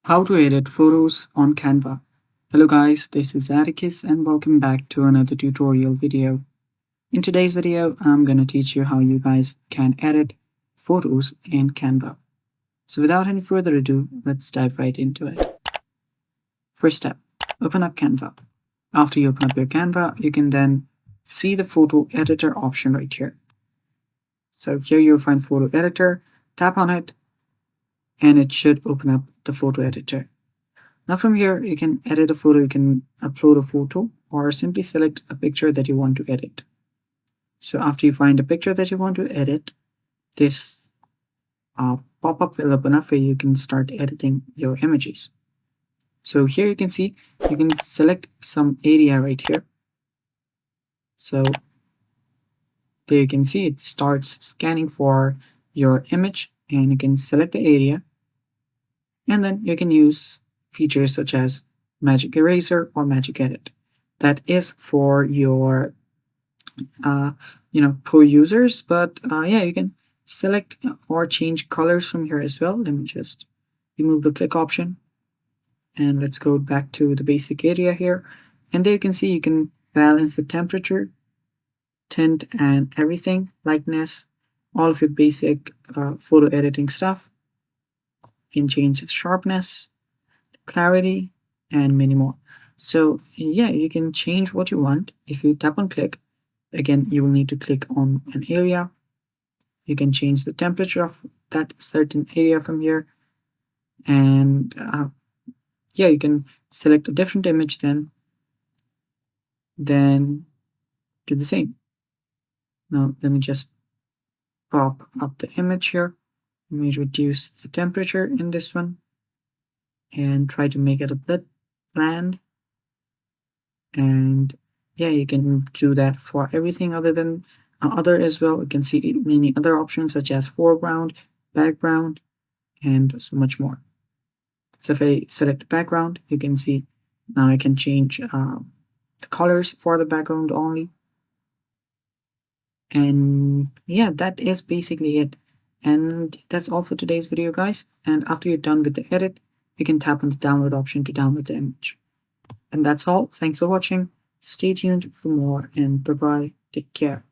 How to edit photos on Canva. Hello guys, this is Atticus and welcome back to another tutorial video. In today's video, I'm going to teach you how you guys can edit photos in Canva. So without any further ado, let's dive right into it. First step, open up Canva. After you open up your Canva, you can then see the photo editor option right here. So here you'll find photo editor, tap on it, and it should open up the photo editor. Now from here, you can edit a photo, you can upload a photo, or simply select a picture that you want to edit. So after you find a picture that you want to edit, this pop-up will open up where you can start editing your images. So here you can see, you can select some area right here. So there you can see it starts scanning for your image and you can select the area. And then you can use features such as magic eraser or magic edit. That is for your pro users, but yeah, you can select or change colors from here as well. Let me just remove the click option and let's go back to the basic area here. And there you can see you can balance the temperature, tint, and everything, lightness, all of your basic photo editing stuff. You can change the sharpness, clarity, and many more. So yeah, you can change what you want. If you tap on click, again, you will need to click on an area. You can change the temperature of that certain area from here. And yeah, you can select a different image then do the same. Now let me just pop up the image here. Let me reduce the temperature in this one and try to make it a bit bland. And yeah, you can do that for everything other than other as well. You can see many other options such as foreground, background, and so much more. So if I select background, you can see now I can change the colors for the background only. And yeah, that is basically it. And that's all for today's video, guys. And after you're done with the edit, you can tap on the download option to download the image. And that's all. Thanks for watching. Stay tuned for more and bye bye. Take care.